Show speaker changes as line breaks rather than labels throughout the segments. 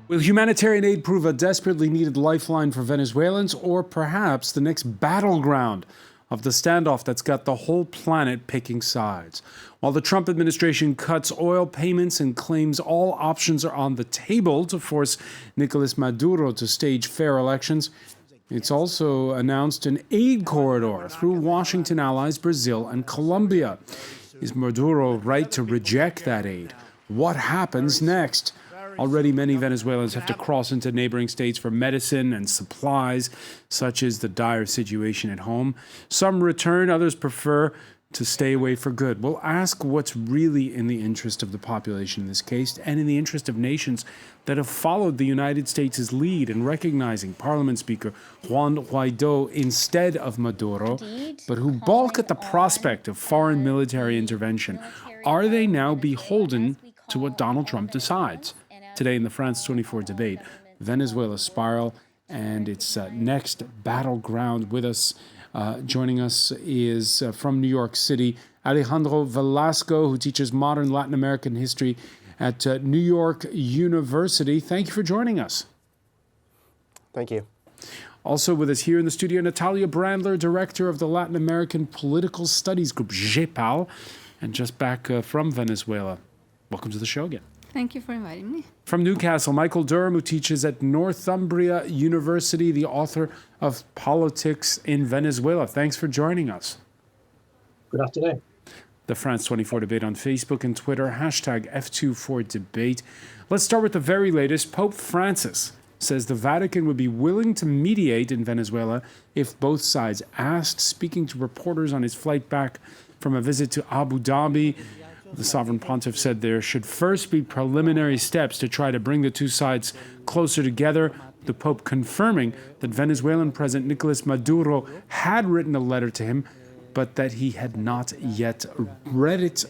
Will humanitarian aid prove a desperately needed lifeline for Venezuelans, or perhaps the next battleground of the standoff that's got the whole planet picking sides? While the Trump administration cuts oil payments and claims all options are on the table to force Nicolas Maduro to stage fair elections, it's also announced an aid corridor through Washington allies Brazil and Colombia. Is Maduro right to reject that aid? What happens next? Already many Venezuelans have to cross into neighboring states for medicine and supplies, such as the dire situation at home. Some return, others prefer to stay away for good. We'll ask what's really in the interest of the population in this case, and in the interest of nations that have followed the United States' lead in recognizing Parliament Speaker Juan Guaido instead of Maduro, but who balk at the prospect of foreign military intervention. Are they now beholden to what Donald Trump decides? Today in the France 24 debate, Venezuela's spiral and its next battleground. With us, joining us is from New York City, Alejandro Velasco, who teaches modern Latin American history at New York University. Thank you for joining us.
Thank you.
Also with us here in the studio, Natalia Brandler, director of the Latin American Political Studies Group, JEPAL, and just back from Venezuela. Welcome to the show again.
Thank you for inviting me.
From Newcastle, Michael Derham, who teaches at Northumbria University, the author of Politics in Venezuela. Thanks for joining us.
Good afternoon.
The France 24 debate on Facebook and Twitter, hashtag F24debate. Let's start with the very latest. Pope Francis says the Vatican would be willing to mediate in Venezuela if both sides asked. Speaking to reporters on his flight back from a visit to Abu Dhabi, the Sovereign Pontiff said there should first be preliminary steps to try to bring the two sides closer together. The Pope confirming that Venezuelan President Nicolas Maduro had written a letter to him, but that he had not yet read it.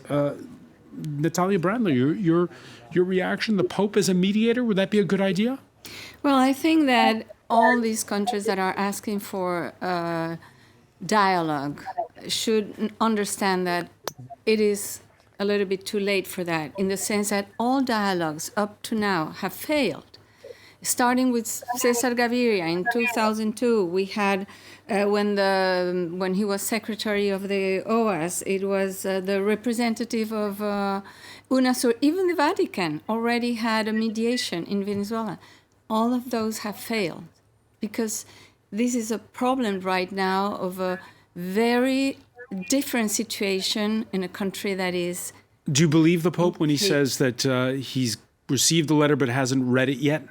Natalia Brandler, your reaction, the Pope as a mediator, would that be a good idea?
Well, I think that all these countries that are asking for dialogue should understand that it is a little bit too late for that, in the sense that all dialogues up to now have failed. Starting with Cesar Gaviria in 2002, we had, when he was secretary of the OAS, it was the representative of UNASUR. Even the Vatican already had a mediation in Venezuela. All of those have failed because this is a problem right now of a very different situation in a country that is...
Do you believe the Pope when he says that he's received the letter but hasn't read it yet?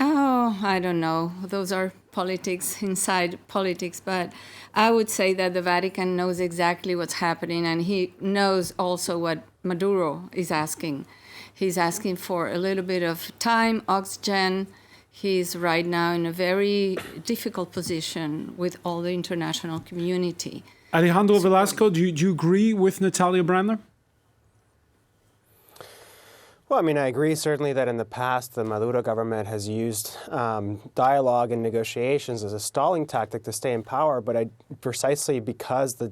Oh, I don't know. Those are politics, inside politics. But I would say that the Vatican knows exactly what's happening, and he knows also what Maduro is asking. He's asking for a little bit of time, oxygen. He's right now in a very difficult position with all the international community.
Alejandro Velasco, do you agree with Natalia Brandler?
Well, I mean, I agree certainly that in the past the Maduro government has used dialogue and negotiations as a stalling tactic to stay in power, but precisely because the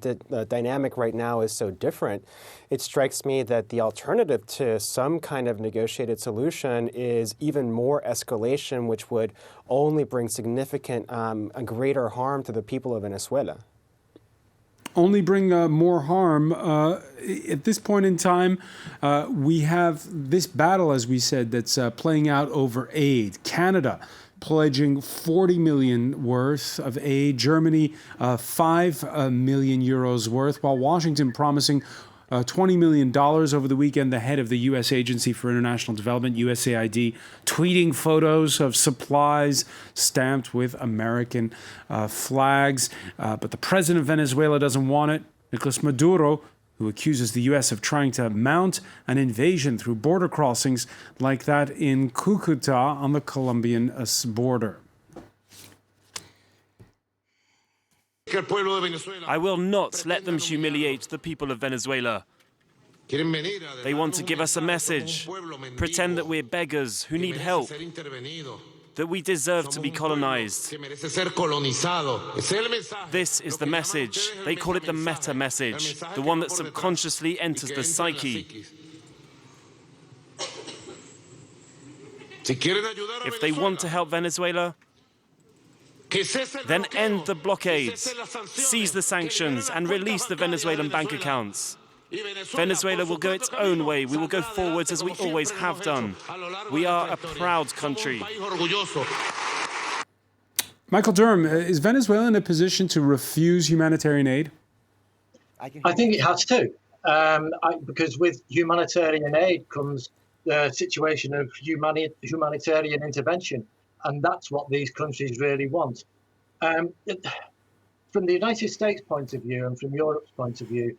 dynamic right now is so different, it strikes me that the alternative to some kind of negotiated solution is even more escalation, which would only bring significant, a greater harm to the people of Venezuela.
Only bring more harm. At this point in time, we have this battle, as we said, that's playing out over aid. Canada pledging 40 million worth of aid. Germany, 5 million euros worth, while Washington promising $20 million over the weekend. The head of the U.S. Agency for International Development, USAID, tweeting photos of supplies stamped with American flags. But the president of Venezuela doesn't want it. Nicolas Maduro, who accuses the U.S. of trying to mount an invasion through border crossings like that in Cucuta on the Colombian border.
I will not let them humiliate the people of Venezuela. They want to give us a message, pretend that we're beggars who need help, that we deserve to be colonized. This is the message. They call it the meta message, the one that subconsciously enters the psyche. If they want to help Venezuela, then end the blockades, seize the sanctions, and release the Venezuelan bank accounts. Venezuela will go its own way. We will go forwards as we always have done. We are a proud country.
Michael Derham, is Venezuela in a position to refuse humanitarian aid?
I think it has to, because with humanitarian aid comes the situation of humanitarian intervention, and that's what these countries really want. From the United States point of view and from Europe's point of view,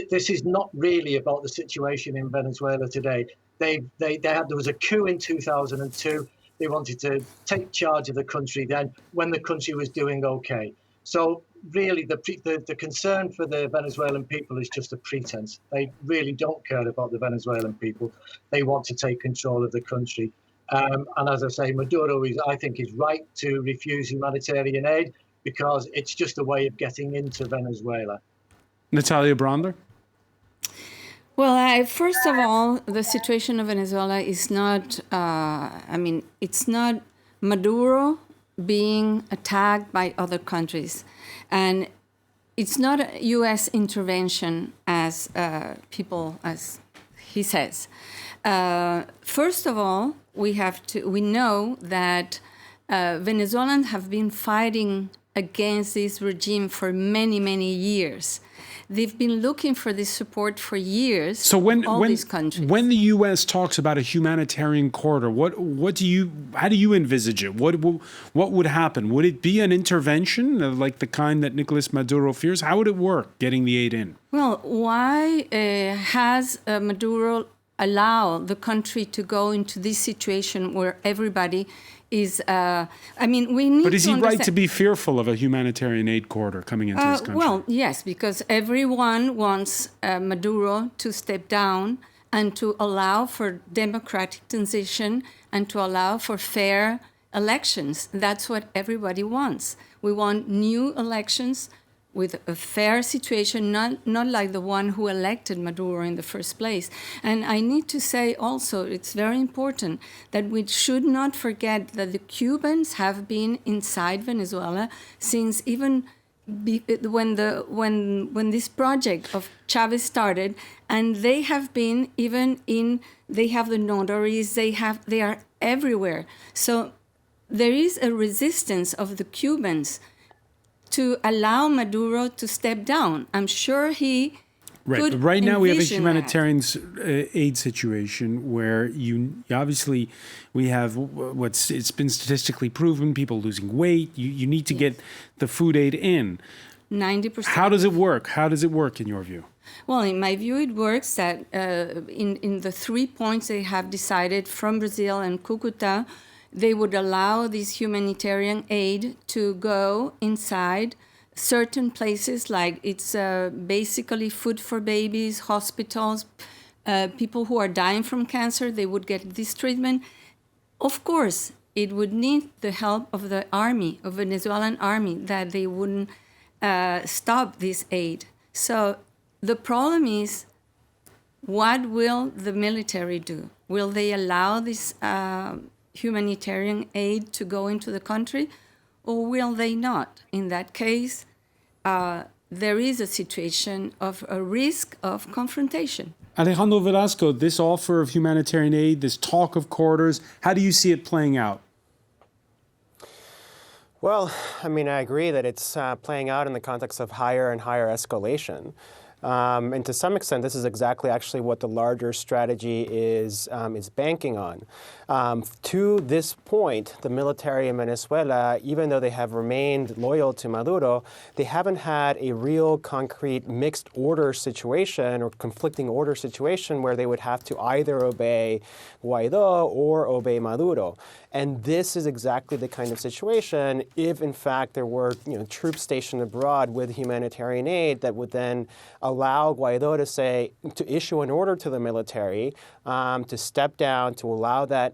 this is not really about the situation in Venezuela today. There was a coup in 2002. They wanted to take charge of the country then when the country was doing okay. So really the concern for the Venezuelan people is just a pretense. They really don't care about the Venezuelan people. They want to take control of the country. And as I say, Maduro I think is right to refuse humanitarian aid because it's just a way of getting into Venezuela.
Natalia Brandler?
Well, first of all, the situation of Venezuela is not, it's not Maduro being attacked by other countries. And it's not a U.S. intervention as he says. First of all, we know that Venezuelans have been fighting against this regime for many, many years. They've been looking for this support for years.
So
these countries.
When the U.S. talks about a humanitarian corridor, how do you envisage it? What would happen? Would it be an intervention like the kind that Nicolas Maduro fears? How would it work, getting the aid in?
Well, why has Maduro allowed the country to go into this situation where everybody is, we need to
But is he right to be fearful of a humanitarian aid corridor coming into his country?
Well, yes, because everyone wants Maduro to step down and to allow for democratic transition and to allow for fair elections. That's what everybody wants. We want new elections with a fair situation, not like the one who elected Maduro in the first place. And I need to say also, it's very important that we should not forget that the Cubans have been inside Venezuela since even when this project of Chavez started, and they have been they have the notaries, they are everywhere. So there is a resistance of the Cubans to allow Maduro to step down. I'm sure he could
Right now we have a
envision
humanitarian aid situation where obviously we have it's been statistically proven, people losing weight. You need to get the food aid in.
90%.
How does it work? How does it work in your view?
Well, in my view, it works that in the 3 points they have decided from Brazil and Cucuta, they would allow this humanitarian aid to go inside certain places, like it's basically food for babies, hospitals, people who are dying from cancer, they would get this treatment. Of course, it would need the help of the army, of Venezuelan army, that they wouldn't stop this aid. So the problem is, what will the military do? Will they allow this humanitarian aid to go into the country, or will they not? In that case, there is a situation of a risk of confrontation.
Alejandro Velasco, this offer of humanitarian aid, this talk of corridors, how do you see it playing out?
Well, I agree that it's playing out in the context of higher and higher escalation. And to some extent, this is exactly actually what the larger strategy is banking on. To this point, the military in Venezuela, even though they have remained loyal to Maduro, they haven't had a real concrete mixed order situation or conflicting order situation where they would have to either obey Guaido or obey Maduro. And this is exactly the kind of situation if, in fact, there were troops stationed abroad with humanitarian aid that would then allow Guaido to issue an order to the military to step down, to allow that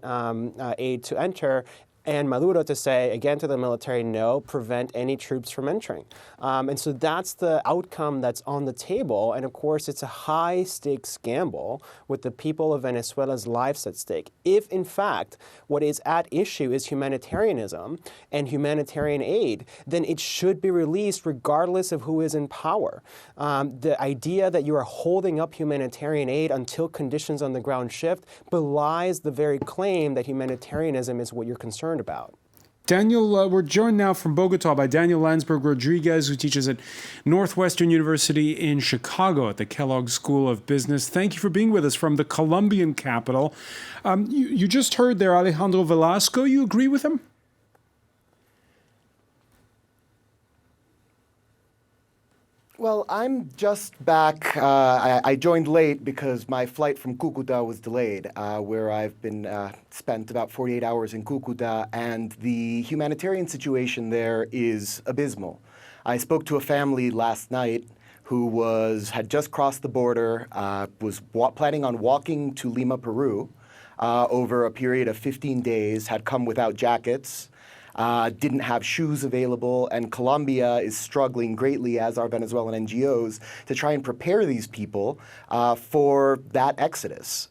aid to enter, and Maduro to say, again, to the military, no, prevent any troops from entering. And so that's the outcome that's on the table. And of course, it's a high-stakes gamble with the people of Venezuela's lives at stake. If, in fact, what is at issue is humanitarianism and humanitarian aid, then it should be released regardless of who is in power. The idea that you are holding up humanitarian aid until conditions on the ground shift belies the very claim that humanitarianism is what you're concerned about.
Daniel, we're joined now from Bogota by Daniel Lansberg-Rodriguez, who teaches at Northwestern University in Chicago at the Kellogg School of Business. Thank you for being with us from the Colombian capital. You just heard there Alejandro Velasco. You agree with him?
Well, I'm just back. I joined late because my flight from Cucuta was delayed, where I've been spent about 48 hours in Cucuta, and the humanitarian situation there is abysmal. I spoke to a family last night who had just crossed the border, was planning on walking to Lima, Peru, over a period of 15 days, had come without jackets, didn't have shoes available, and Colombia is struggling greatly, as are Venezuelan NGOs, to try and prepare these people for that exodus.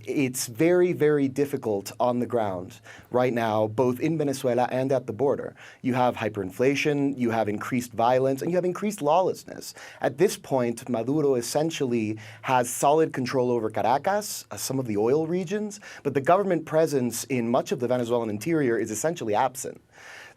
It's very, very difficult on the ground right now, both in Venezuela and at the border. You have hyperinflation, you have increased violence, and you have increased lawlessness. At this point, Maduro essentially has solid control over Caracas, some of the oil regions, but the government presence in much of the Venezuelan interior is essentially absent.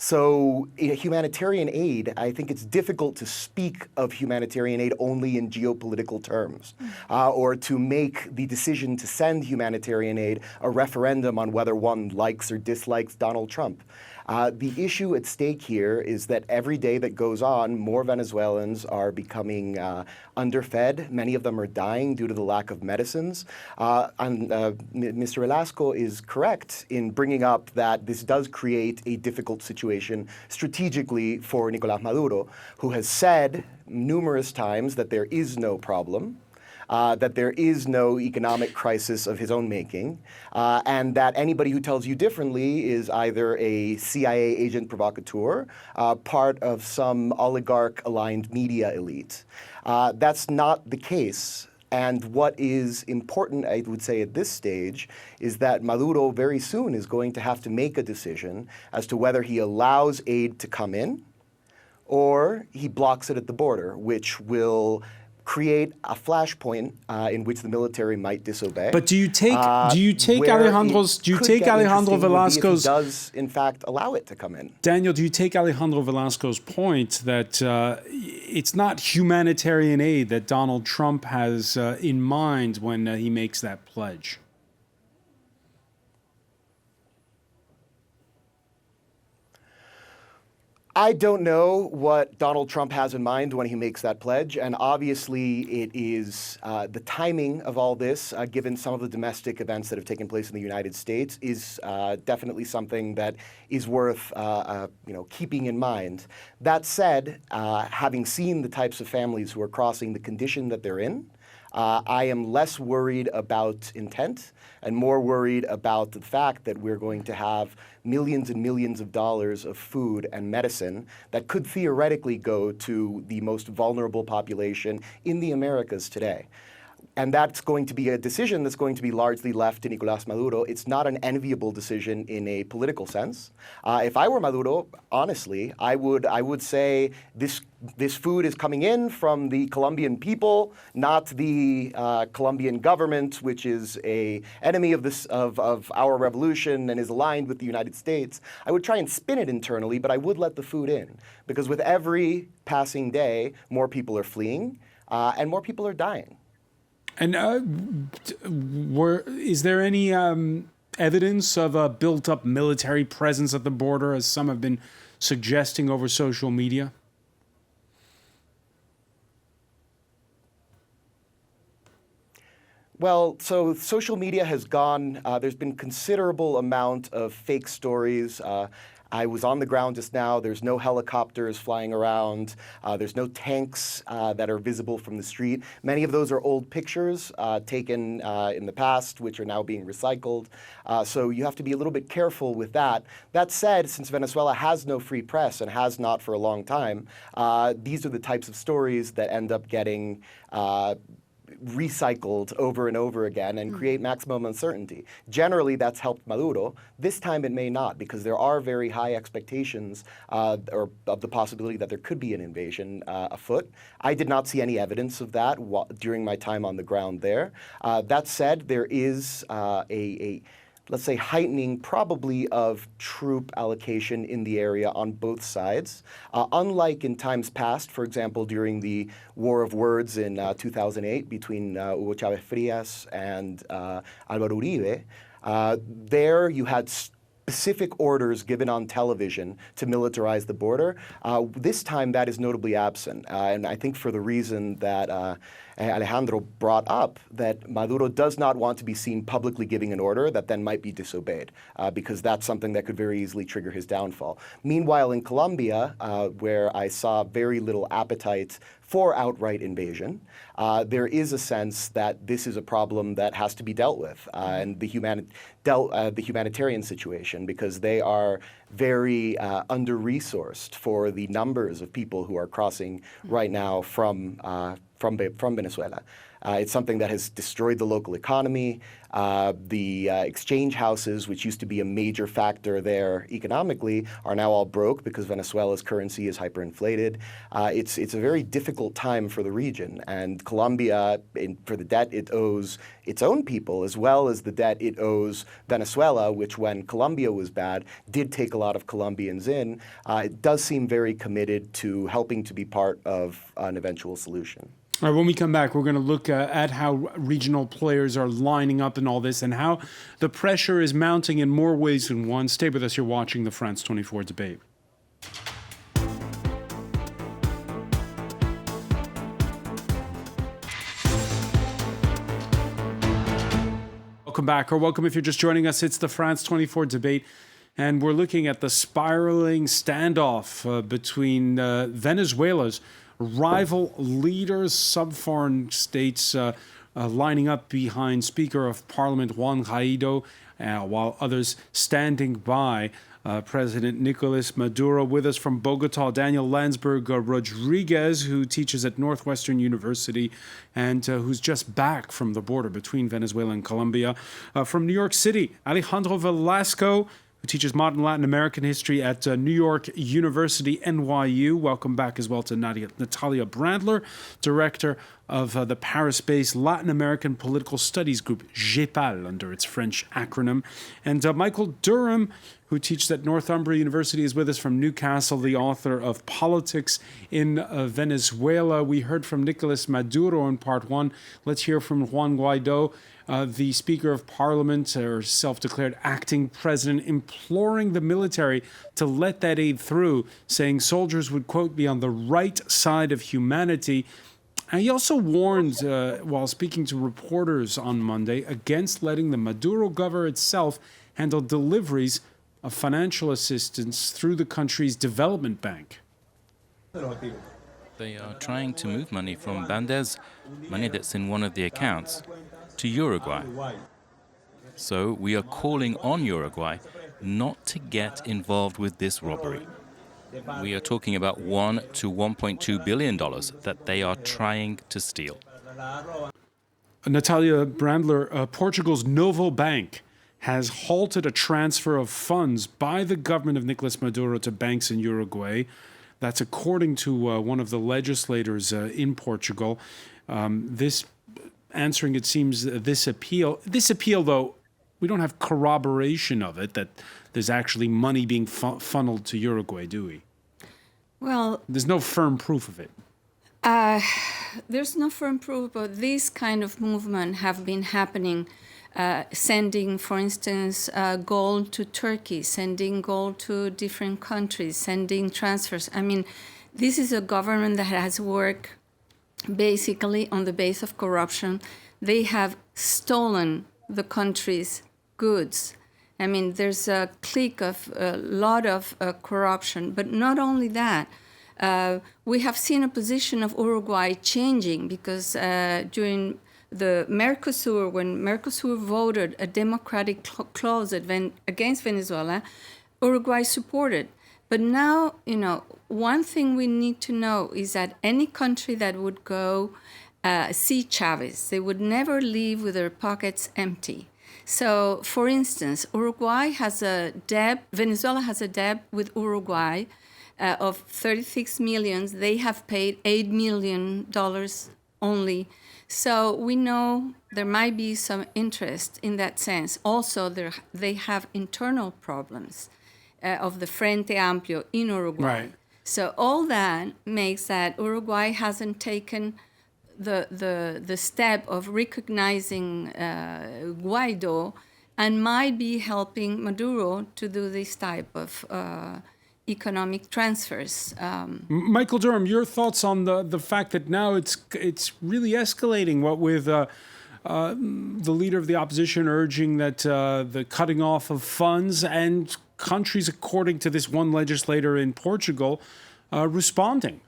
So humanitarian aid, I think it's difficult to speak of humanitarian aid only in geopolitical terms, or to make the decision to send humanitarian aid a referendum on whether one likes or dislikes Donald Trump. The issue at stake here is that every day that goes on, more Venezuelans are becoming underfed. Many of them are dying due to the lack of medicines. Mr. Velasco is correct in bringing up that this does create a difficult situation strategically for Nicolás Maduro, who has said numerous times that there is no problem, that there is no economic crisis of his own making, and that anybody who tells you differently is either a CIA agent provocateur, part of some oligarch-aligned media elite. That's not the case. And what is important, I would say, at this stage, is that Maduro very soon is going to have to make a decision as to whether he allows aid to come in or he blocks it at the border, which will create a flashpoint in which the military might disobey.
But do you take Alejandro Velasco's,
does in fact allow it to come in?
Daniel, do you take Alejandro Velasco's point that it's not humanitarian aid that Donald Trump has in mind when he makes that pledge?
I don't know what Donald Trump has in mind when he makes that pledge, and obviously it is the timing of all this, given some of the domestic events that have taken place in the United States, is definitely something that is worth keeping in mind. That said, having seen the types of families who are crossing, the condition that they're in, I am less worried about intent and more worried about the fact that we're going to have millions and millions of dollars of food and medicine that could theoretically go to the most vulnerable population in the Americas today. And that's going to be a decision that's going to be largely left to Nicolás Maduro. It's not an enviable decision in a political sense. If I were Maduro, honestly, I would say this food is coming in from the Colombian people, not the Colombian government, which is an enemy of our revolution and is aligned with the United States. I would try and spin it internally, but I would let the food in, because with every passing day, more people are fleeing and more people are dying.
And is there any evidence of a built-up military presence at the border, as some have been suggesting over social media?
Well, so social media has gone, there's been considerable amount of fake stories I was on the ground just now. There's no helicopters flying around. There's no tanks that are visible from the street. Many of those are old pictures taken in the past, which are now being recycled. So you have to be a little bit careful with that. That said, since Venezuela has no free press and has not for a long time, these are the types of stories that end up getting recycled over and over again and create maximum uncertainty. Generally, that's helped Maduro. This time it may not, because there are very high expectations or of the possibility that there could be an invasion afoot. I did not see any evidence of that during my time on the ground there. That said, there is let's say, heightening probably of troop allocation in the area on both sides. Unlike in times past, for example, during the War of Words in 2008 between Hugo Chavez Frias and Álvaro Uribe, there you had specific orders given on television to militarize the border. This time that is notably absent, and I think for the reason that Alejandro brought up, that Maduro does not want to be seen publicly giving an order that then might be disobeyed, because that's something that could very easily trigger his downfall. Meanwhile, in Colombia, where I saw very little appetite for outright invasion, there is a sense that this is a problem that has to be dealt with, and the humanitarian situation, because they are very under-resourced for the numbers of people who are crossing right now from Venezuela. It's something that has destroyed the local economy. The exchange houses, which used to be a major factor there economically, are now all broke because Venezuela's currency is hyperinflated. It's a very difficult time for the region, and Colombia, for the debt it owes its own people, as well as the debt it owes Venezuela, which when Colombia was bad, did take a lot of Colombians in. It does seem very committed to helping to be part of an eventual solution.
All right, when we come back, we're going to look at how regional players are lining up in all this and how the pressure is mounting in more ways than one. Stay with us. You're watching the France 24 debate. Welcome back, or welcome if you're just joining us. It's the France 24 debate, and we're looking at the spiraling standoff between Venezuela's rival leaders, sub-foreign states lining up behind Speaker of Parliament Juan Guaido, while others standing by President Nicolas Maduro. With us from Bogota, Daniel Lansberg-Rodriguez, who teaches at Northwestern University and who's just back from the border between Venezuela and Colombia. From New York City, Alejandro Velasco, who teaches modern Latin American history at New York University, NYU. Welcome back as well to Natalia Brandler, director of the Paris-based Latin American Political Studies Group, GEPAL, under its French acronym. And Michael Derham, who teaches at Northumbria University, is with us from Newcastle, the author of Politics in Venezuela. We heard from Nicolas Maduro in part one. Let's hear from Juan Guaido, the Speaker of Parliament, or self-declared acting president, imploring the military to let that aid through, saying soldiers would, quote, be on the right side of humanity. And he also warned, while speaking to reporters on Monday, against letting the Maduro government itself handle deliveries of financial assistance through the country's development bank.
They are trying to move money from Bandes, money that's in one of the accounts, to Uruguay. So we are calling on Uruguay not to get involved with this robbery. We are talking about $1 to $1.2 billion that they are trying to steal.
Natalia Brandler, Portugal's Novo Bank has halted a transfer of funds by the government of Nicolas Maduro to banks in Uruguay. That's according to one of the legislators in Portugal. This answering, it seems, this appeal. This appeal, though, we don't have corroboration of it, that there's actually money being funneled to Uruguay, do we?
Well,
there's no firm proof of it.
There's no firm proof, but this kind of movement have been happening, sending, for instance, gold to Turkey, sending gold to different countries, sending transfers. I mean, this is a government that has worked basically on the base of corruption. They have stolen the country's goods, I mean, there's a clique of a lot of corruption. But not only that, we have seen a position of Uruguay changing because during the Mercosur, when Mercosur voted a democratic clause against Venezuela, Uruguay supported. But now, one thing we need to know is that any country that would go see Chavez, they would never leave with their pockets empty. So, for instance, Venezuela has a debt with Uruguay of 36 million. They have paid $8 million only. So we know there might be some interest in that sense. Also, they have internal problems of the Frente Amplio in Uruguay.
Right.
So all that makes that Uruguay hasn't taken the step of recognizing Guaido and might be helping Maduro to do this type of economic transfers.
Michael Derham, your thoughts on the fact that now it's really escalating, what with the leader of the opposition urging that the cutting off of funds and countries, according to this one legislator in Portugal, responding.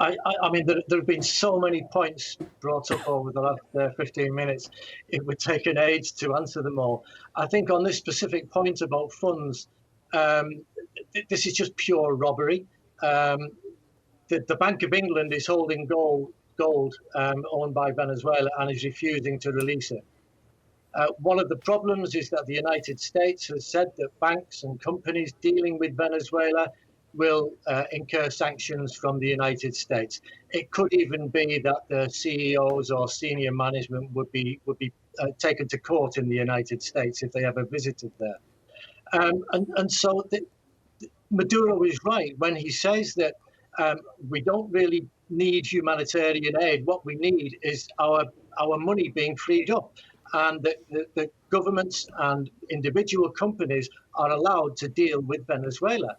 I mean, there have been so many points brought up over the last 15 minutes. It would take an age to answer them all. I think on this specific point about funds, this is just pure robbery. The Bank of England is holding gold owned by Venezuela and is refusing to release it. One of the problems is that the United States has said that banks and companies dealing with Venezuela will incur sanctions from the United States. It could even be that the CEOs or senior management would be taken to court in the United States if they ever visited there. And so Maduro is right when he says that we don't really need humanitarian aid. What we need is our money being freed up, and the governments and individual companies are allowed to deal with Venezuela.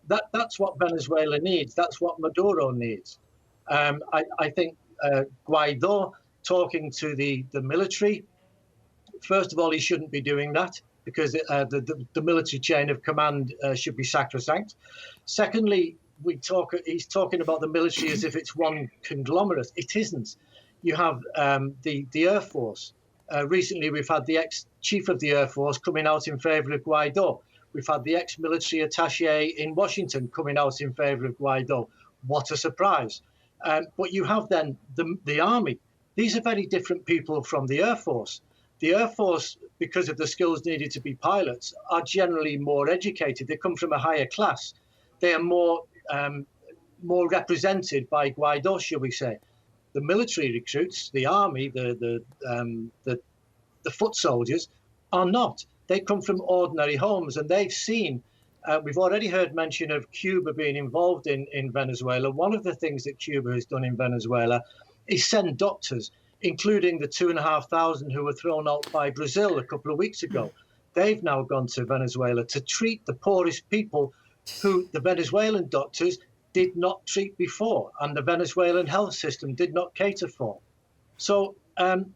That's what Venezuela needs. That's what Maduro needs. I think Guaido talking to the military, first of all, he shouldn't be doing that because the military chain of command should be sacrosanct. Secondly, he's talking about the military as if it's one conglomerate. It isn't. You have the Air Force. Recently, we've had the ex-chief of the Air Force coming out in favor of Guaido. We've had the ex-military attaché in Washington coming out in favor of Guaido. What a surprise. But you have then the army. These are very different people from the Air Force. The Air Force, because of the skills needed to be pilots, are generally more educated. They come from a higher class. They are more represented by Guaido, shall we say. The military recruits, the army, the foot soldiers, are not. They come from ordinary homes, and they've seen. We've already heard mention of Cuba being involved in Venezuela. One of the things that Cuba has done in Venezuela is send doctors, including the 2,500 who were thrown out by Brazil a couple of weeks ago. They've now gone to Venezuela to treat the poorest people who the Venezuelan doctors did not treat before, and the Venezuelan health system did not cater for. So, there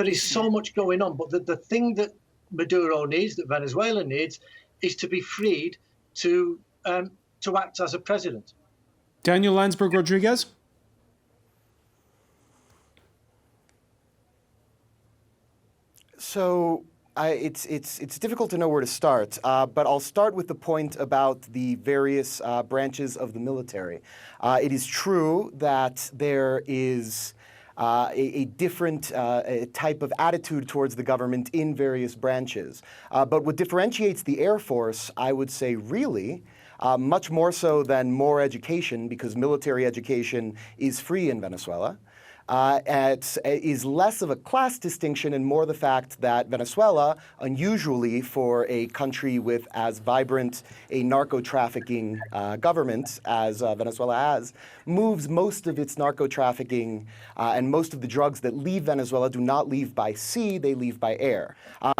is so much going on, but the thing that Maduro needs, that Venezuela needs, is to be freed to act as a president.
Daniel Lansberg-Rodriguez?
So it's difficult to know where to start, but I'll start with the point about the various branches of the military. It is true that there is a different type of attitude towards the government in various branches. But what differentiates the Air Force, I would say, really, much more so than more education, because military education is free in Venezuela, is less of a class distinction and more the fact that Venezuela, unusually for a country with as vibrant a narco-trafficking government as Venezuela has, moves most of its narco-trafficking and most of the drugs that leave Venezuela do not leave by sea, they leave by air.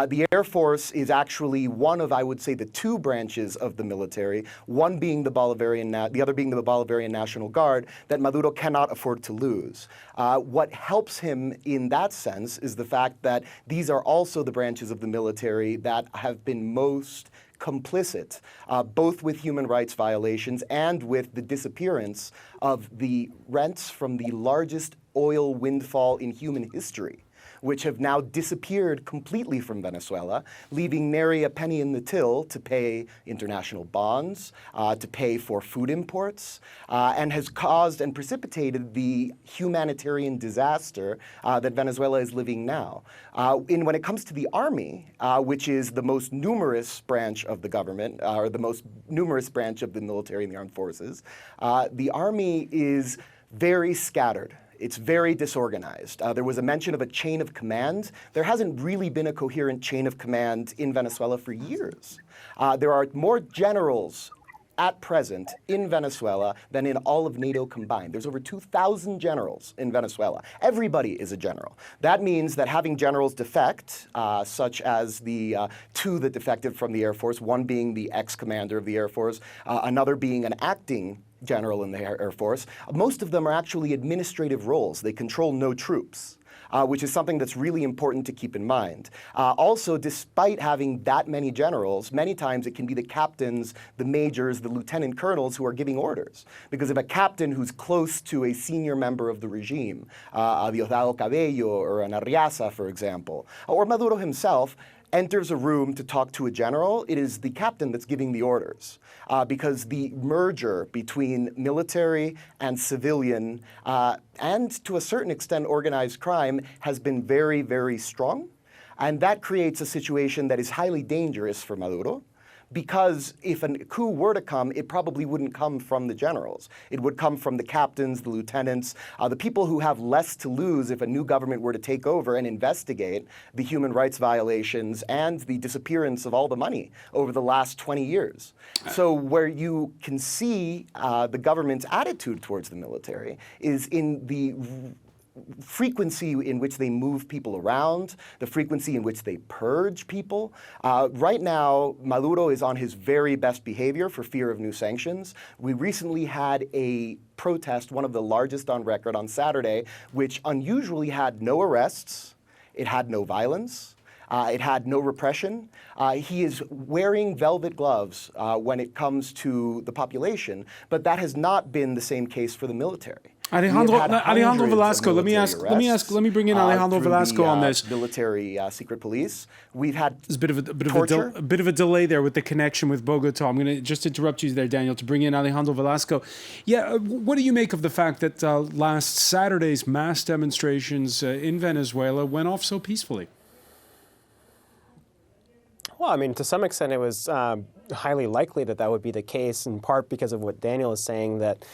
The Air Force is actually one of, I would say, the two branches of the military, one being the Bolivarian, the other being the Bolivarian National Guard, that Maduro cannot afford to lose. What helps him in that sense is the fact that these are also the branches of the military that have been most complicit, both with human rights violations and with the disappearance of the rents from the largest oil windfall in human history, which have now disappeared completely from Venezuela, leaving nary a penny in the till to pay international bonds, to pay for food imports, and has caused and precipitated the humanitarian disaster that Venezuela is living now. When it comes to the army, which is the most numerous branch of the government, or the most numerous branch of the military and the armed forces, the army is very scattered. It's very disorganized. There was a mention of a chain of command. There hasn't really been a coherent chain of command in Venezuela for years. There are more generals at present in Venezuela than in all of NATO combined. There's over 2,000 generals in Venezuela. Everybody is a general. That means that having generals defect, such as the two that defected from the Air Force, one being the ex-commander of the Air Force, another being an acting general in the Air Force, most of them are actually administrative roles. They control no troops. Which is something that's really important to keep in mind. Also, despite having that many generals, many times it can be the captains, the majors, the lieutenant colonels who are giving orders. Because if a captain who's close to a senior member of the regime, Diosdado Cabello or an Arriaza, for example, or Maduro himself, enters a room to talk to a general, it is the captain that's giving the orders. Because the merger between military and civilian, and to a certain extent organized crime, has been very, very strong. And that creates a situation that is highly dangerous for Maduro. Because if a coup were to come, it probably wouldn't come from the generals. It would come from the captains, the lieutenants, the people who have less to lose if a new government were to take over and investigate the human rights violations and the disappearance of all the money over the last 20 years. So where you can see the government's attitude towards the military is in the frequency in which they move people around, the frequency in which they purge people. Right now, Maduro is on his very best behavior for fear of new sanctions. We recently had a protest, one of the largest on record, on Saturday, which unusually had no arrests, it had no violence, it had no repression. He is wearing velvet gloves when it comes to the population, but that has not been the same case for the military.
Alejandro Velasco, let me bring in Alejandro Velasco on this.
Military secret police. We've had
There's a bit of a delay there with the connection with Bogota. I'm going to just interrupt you there, Daniel, to bring in Alejandro Velasco. Yeah, what do you make of the fact that last Saturday's mass demonstrations in Venezuela went off so peacefully?
Well, I mean, to some extent, it was highly likely that that would be the case, in part because of what Daniel is saying, that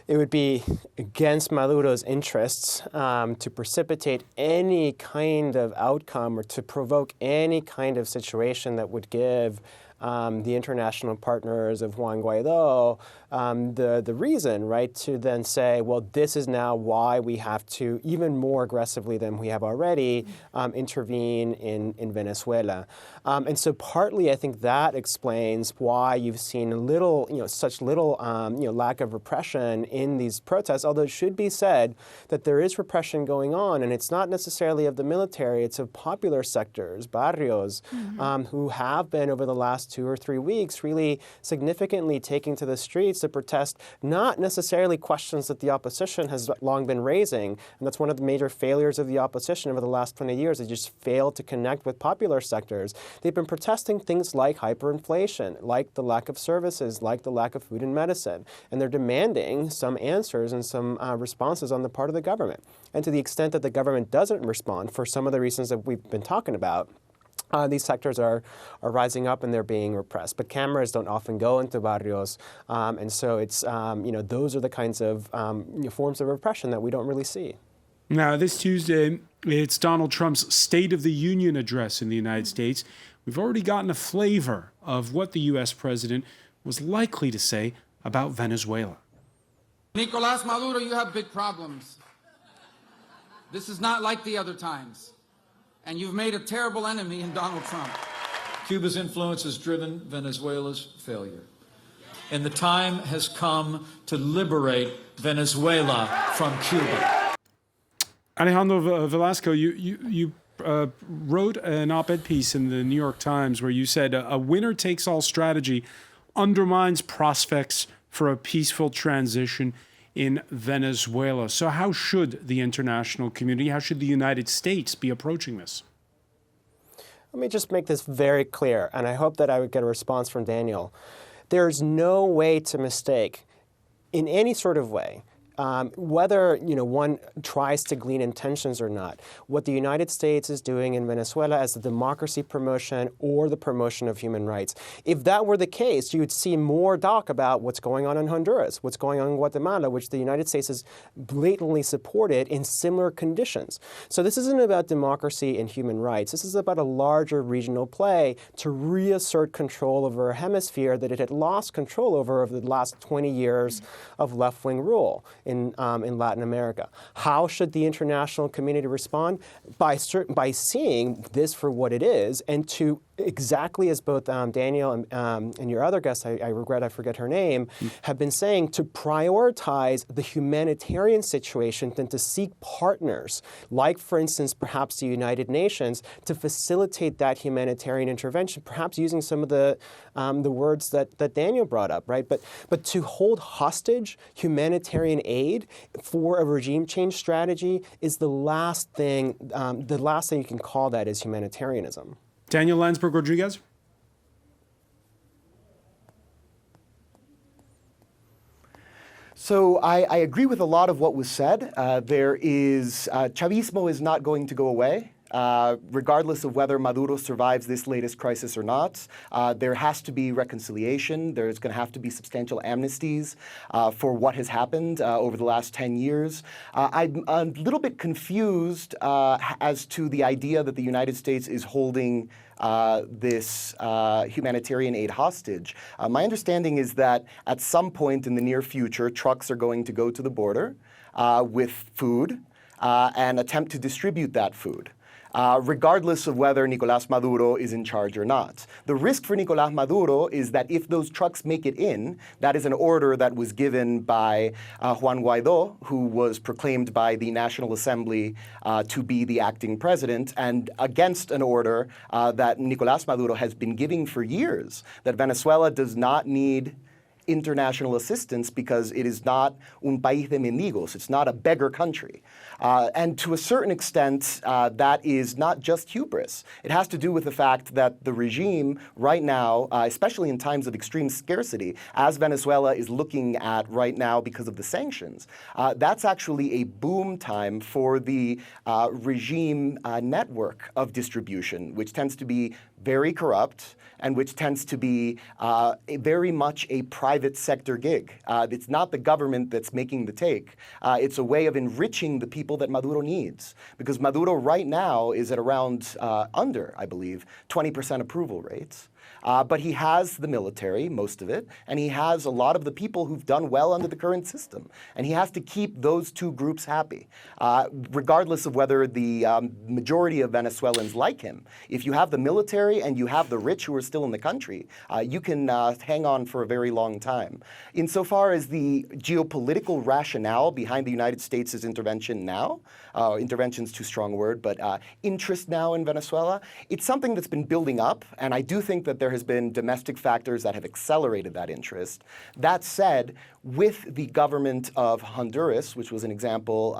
it would be against Maduro's interests to precipitate any kind of outcome or to provoke any kind of situation that would give the international partners of Juan Guaido the reason, right, to then say, well, this is now why we have to, even more aggressively than we have already, intervene in Venezuela. And so partly I think that explains why you've seen such little lack of repression in these protests, although it should be said that there is repression going on, and it's not necessarily of the military, it's of popular sectors, barrios, who have been over the last 2 or 3 weeks really significantly taking to the streets to protest not necessarily questions that the opposition has long been raising. And that's one of the major failures of the opposition over the last 20 years. They just failed to connect with popular sectors. They've been protesting things like hyperinflation, like the lack of services, like the lack of food and medicine. And they're demanding some answers and some responses on the part of the government. And to the extent that the government doesn't respond for some of the reasons that we've been talking about, these sectors are rising up and they're being repressed. But cameras don't often go into barrios, and so it's those are the kinds of forms of repression that we don't really see.
Now, this Tuesday, it's Donald Trump's State of the Union address in the United States. We've already gotten a flavor of what the U.S. president was likely to say about Venezuela.
Nicolás Maduro, you have big problems. This is not like the other times. And you've made a terrible enemy in Donald Trump.
Cuba's influence has driven Venezuela's failure. And the time has come to liberate Venezuela from Cuba.
Alejandro Velasco, you wrote an op-ed piece in the New York Times where you said a winner-takes-all strategy undermines prospects for a peaceful transition in Venezuela. So how should the international community, how should the United States be approaching this?
Let me just make this very clear, and I hope that I would get a response from Daniel. There's no way to mistake, in any sort of way, whether one tries to glean intentions or not, what the United States is doing in Venezuela as the democracy promotion or the promotion of human rights. If that were the case, you would see more talk about what's going on in Honduras, what's going on in Guatemala, which the United States has blatantly supported in similar conditions. So this isn't about democracy and human rights. This is about a larger regional play to reassert control over a hemisphere that it had lost control over the last 20 years of left-wing rule in Latin America. How should the international community respond? By seeing this for what it is, and to exactly as both Daniel and your other guest, I regret I forget her name, have been saying, to prioritize the humanitarian situation than to seek partners, like, for instance, perhaps the United Nations, to facilitate that humanitarian intervention, perhaps using some of the words that Daniel brought up, right? But to hold hostage humanitarian aid for a regime change strategy is the last thing you can call that is humanitarianism.
Daniel Lansberg-Rodriguez?
So I agree with a lot of what was said. Chavismo is not going to go away. Regardless of whether Maduro survives this latest crisis or not, there has to be reconciliation. There's going to have to be substantial amnesties for what has happened over the last 10 years. I'm a little bit confused as to the idea that the United States is holding this humanitarian aid hostage. My understanding is that at some point in the near future, trucks are going to go to the border with food and attempt to distribute that food. Regardless of whether Nicolás Maduro is in charge or not. The risk for Nicolás Maduro is that if those trucks make it in, that is an order that was given by Juan Guaidó, who was proclaimed by the National Assembly to be the acting president, and against an order that Nicolás Maduro has been giving for years, that Venezuela does not need international assistance because it is not un país de mendigos. It's not a beggar country. And to a certain extent, that is not just hubris. It has to do with the fact that the regime right now, especially in times of extreme scarcity, as Venezuela is looking at right now because of the sanctions, that's actually a boom time for the regime network of distribution, which tends to be very corrupt and which tends to be very much a private sector gig. It's not the government that's making the take. It's a way of enriching the people that Maduro needs. Because Maduro right now is at around under, I believe, 20% approval rates. But he has the military, most of it, and he has a lot of the people who've done well under the current system. And he has to keep those two groups happy, regardless of whether the majority of Venezuelans like him. If you have the military and you have the rich who are still in the country, you can hang on for a very long time. Insofar as the geopolitical rationale behind the United States' intervention now, intervention's too strong a word, but interest now in Venezuela, it's something that's been building up, and I do think that there has been domestic factors that have accelerated that interest. That said, with the government of Honduras, which was an example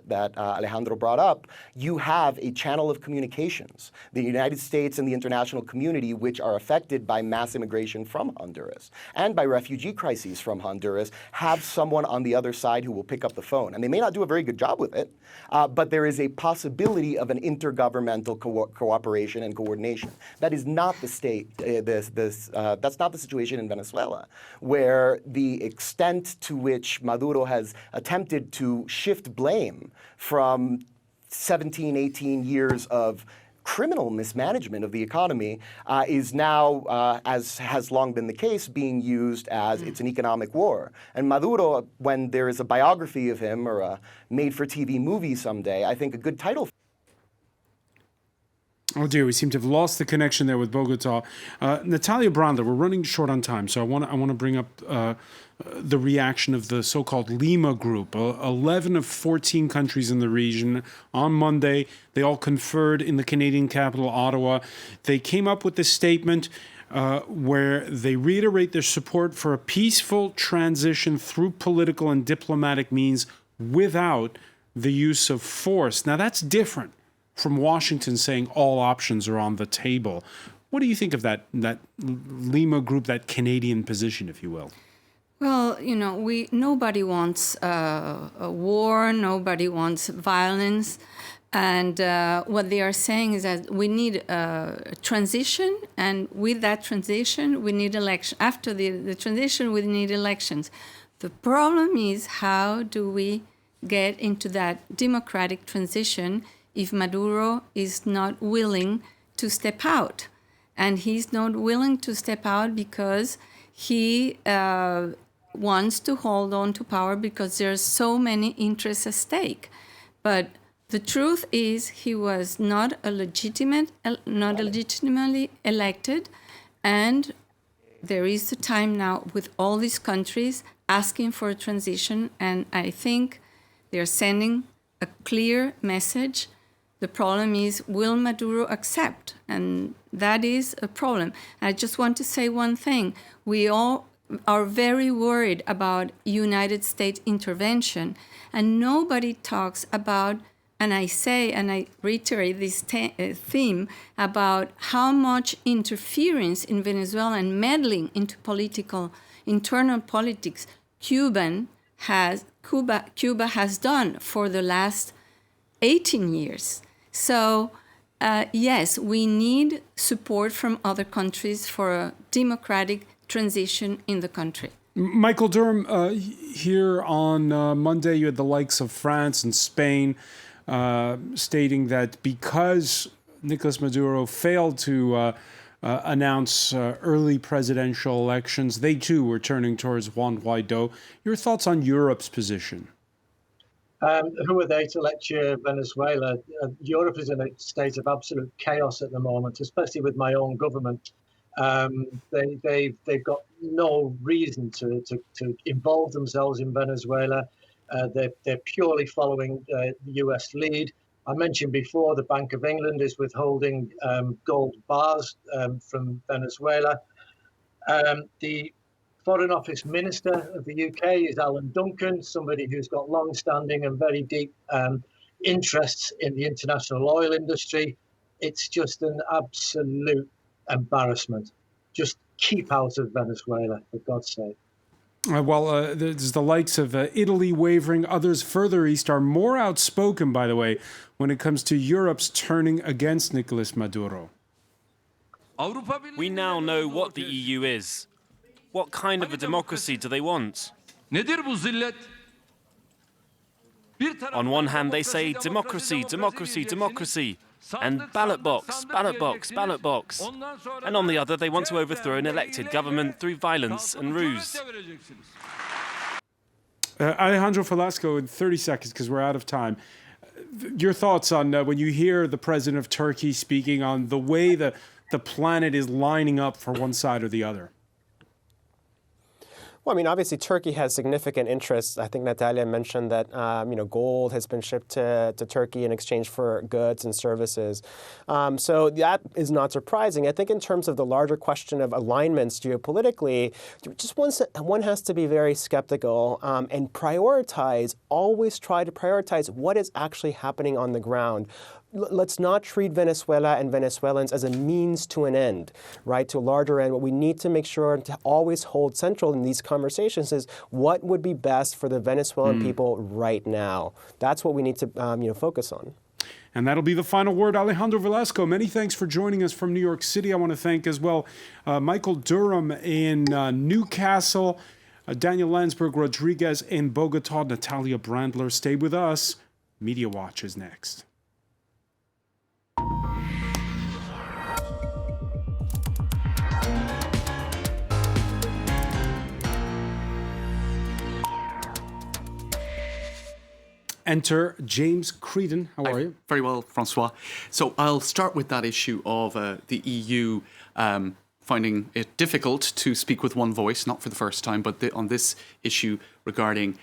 that Alejandro brought up, you have a channel of communications. The United States and the international community, which are affected by mass immigration from Honduras and by refugee crises from Honduras, have someone on the other side who will pick up the phone. And they may not do a very good job with it, but there is a possibility of an intergovernmental cooperation and coordination. That is not the state. That's not the situation in Venezuela, where the extent to which Maduro has attempted to shift blame from 17, 18 years of criminal mismanagement of the economy is now, as has long been the case, being used as it's an economic war. And Maduro, when there is a biography of him or a made-for-TV movie someday, I think a good title.
Oh dear, we seem to have lost the connection there with Bogota. Natalia Brandler, we're running short on time, so I want to bring up the reaction of the so-called Lima group. 11 of 14 countries in the region. On Monday, they all conferred in the Canadian capital, Ottawa. They came up with this statement where they reiterate their support for a peaceful transition through political and diplomatic means without the use of force. Now, that's different from Washington saying all options are on the table. What do you think of that Lima group, that Canadian position, if you will?
Well, nobody wants a war, nobody wants violence. And what they are saying is that we need a transition, and with that transition, we need election. After the transition, we need elections. The problem is, how do we get into that democratic transition if Maduro is not willing to step out? And he's not willing to step out because he wants to hold on to power because there's so many interests at stake. But the truth is he was not legitimately elected, and there is the time now with all these countries asking for a transition, and I think they're sending a clear message. The problem is, will Maduro accept? And that is a problem. I just want to say one thing. We all are very worried about United States intervention, and nobody talks about, and I say, and I reiterate this theme about how much interference in Venezuela and meddling into internal politics Cuba has done for the last 18 years. So, yes, we need support from other countries for a democratic transition in the country.
Michael Derham, here on Monday, you had the likes of France and Spain stating that because Nicolas Maduro failed to announce early presidential elections, they too were turning towards Juan Guaido. Your thoughts on Europe's position?
Who are they to lecture Venezuela? Europe is in a state of absolute chaos at the moment, especially with my own government. They've got no reason to involve themselves in Venezuela. They're purely following the US lead. I mentioned before the Bank of England is withholding gold bars from Venezuela. The Foreign Office Minister of the UK is Alan Duncan, somebody who's got long-standing and very deep interests in the international oil industry. It's just an absolute embarrassment. Just keep out of Venezuela, for God's sake.
There's the likes of Italy wavering. Others further east are more outspoken, by the way, when it comes to Europe's turning against Nicolas Maduro.
We now know what the EU is. What kind of a democracy do they want? On one hand, they say democracy, democracy, democracy, and ballot box, ballot box, ballot box. And on the other, they want to overthrow an elected government through violence and ruse.
Alejandro Velasco, in 30 seconds, because we're out of time. Your thoughts on when you hear the president of Turkey speaking on the way the planet is lining up for one side or the other?
Well, I mean, obviously, Turkey has significant interests. I think Natalia mentioned that, gold has been shipped to Turkey in exchange for goods and services. So that is not surprising. I think in terms of the larger question of alignments geopolitically, just one has to be very skeptical and always try to prioritize what is actually happening on the ground. Let's not treat Venezuela and Venezuelans as a means to an end, right, to a larger end. What we need to make sure to always hold central in these conversations is what would be best for the Venezuelan people right now. That's what we need to focus on.
And that'll be the final word. Alejandro Velasco, many thanks for joining us from New York City. I want to thank as well Michael Derham in Newcastle, Daniel Lansberg-Rodriguez in Bogota, Natalia Brandler. Stay with us. Media Watch is next. enter James Creedon. How are you?
Very well, François. So I'll start with that issue of the EU finding it difficult to speak with one voice, not for the first time, but on this issue regarding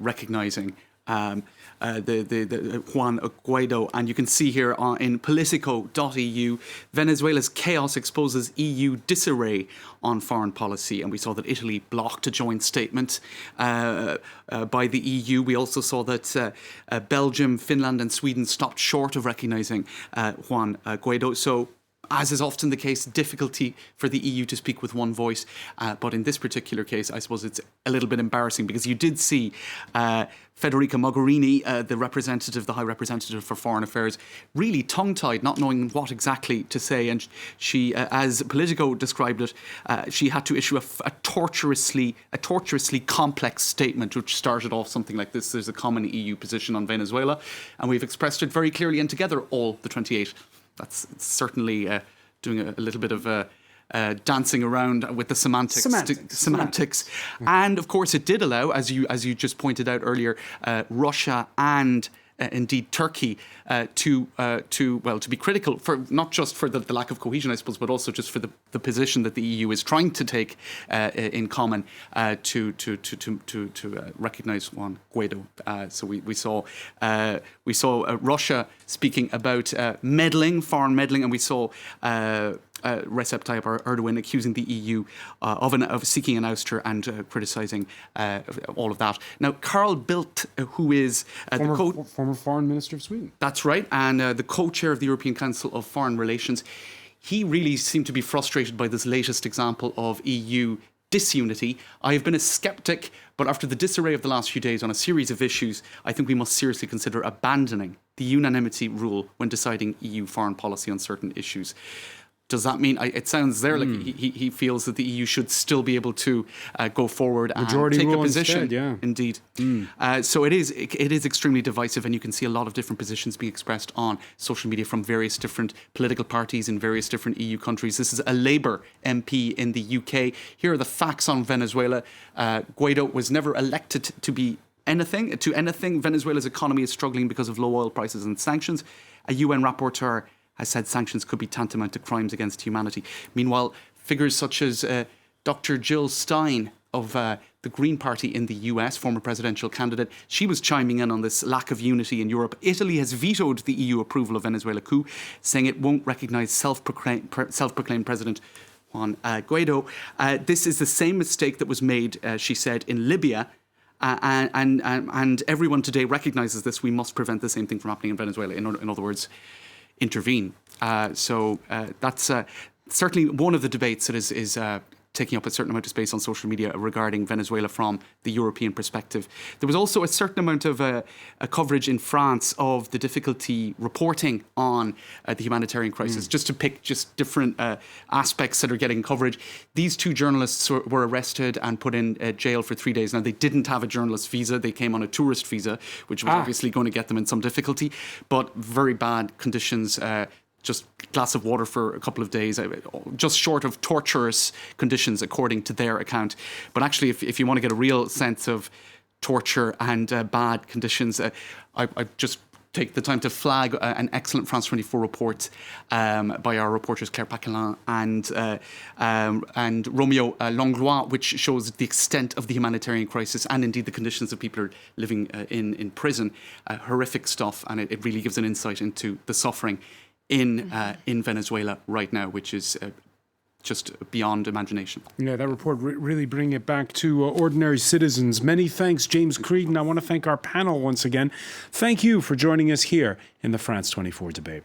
recognising the Juan Guaido. And you can see here in politico.eu, Venezuela's chaos exposes EU disarray on foreign policy. And we saw that Italy blocked a joint statement by the EU. We also saw that Belgium, Finland and Sweden stopped short of recognising Juan Guaido. So, as is often the case, difficulty for the EU to speak with one voice. But in this particular case, I suppose it's a little bit embarrassing because you did see Federica Mogherini, the High Representative for Foreign Affairs, really tongue-tied, not knowing what exactly to say. And she, as Politico described it, she had to issue a tortuously complex statement, which started off something like this: there's a common EU position on Venezuela, and we've expressed it very clearly and together, all the 28. That's certainly doing a little bit of dancing around with the semantics. And of course, it did allow, as you just pointed out earlier, Russia and indeed Turkey to be critical for not just for the lack of cohesion, I suppose, but also just for the position that the EU is trying to take in common to recognise Juan Guaido. So we saw Russia speaking about foreign meddling, and we saw Recep Tayyip Erdogan accusing the EU of seeking an ouster and criticising all of that. Now, Carl Bildt, who is
former Foreign Minister of Sweden.
That's right, and the co-chair of the European Council of Foreign Relations, he really seemed to be frustrated by this latest example of EU disunity. I have been a sceptic, but after the disarray of the last few days on a series of issues, I think we must seriously consider abandoning the unanimity rule when deciding EU foreign policy on certain issues. Does that mean, it sounds there like he feels that the EU should still be able to go forward and take a position?
Instead, yeah.
Indeed. So it is extremely divisive, and you can see a lot of different positions being expressed on social media from various different political parties in various different EU countries. This is a Labour MP in the UK. Here are the facts on Venezuela. Guaido was never elected to be anything. Venezuela's economy is struggling because of low oil prices and sanctions. A UN rapporteur has said sanctions could be tantamount to crimes against humanity. Meanwhile, figures such as Dr. Jill Stein of the Green Party in the US, former presidential candidate, she was chiming in on this lack of unity in Europe. Italy has vetoed the EU approval of Venezuela coup, saying it won't recognise self-proclaimed President Juan Guaido. This is the same mistake that was made, she said, in Libya. And everyone today recognises this. We must prevent the same thing from happening in Venezuela. In other words, intervene. So that's certainly one of the debates that is taking up a certain amount of space on social media regarding Venezuela from the European perspective. There was also a certain amount of a coverage in France of the difficulty reporting on the humanitarian crisis. Just to pick just different aspects that are getting coverage. These two journalists were arrested and put in jail for 3 days. Now, they didn't have a journalist visa. They came on a tourist visa, which was obviously going to get them in some difficulty. But very bad conditions, just a glass of water for a couple of days, just short of torturous conditions, according to their account. But actually, if you want to get a real sense of torture and bad conditions, I just take the time to flag an excellent France 24 report by our reporters Claire Paquelin and Romeo Langlois, which shows the extent of the humanitarian crisis and indeed the conditions that people are living in prison. Horrific stuff, and it really gives an insight into the suffering in Venezuela right now, which is just beyond imagination.
Yeah, that report really bring it back to ordinary citizens. Many thanks, James Creedon. I want to thank our panel once again. Thank you for joining us here in the France 24 debate.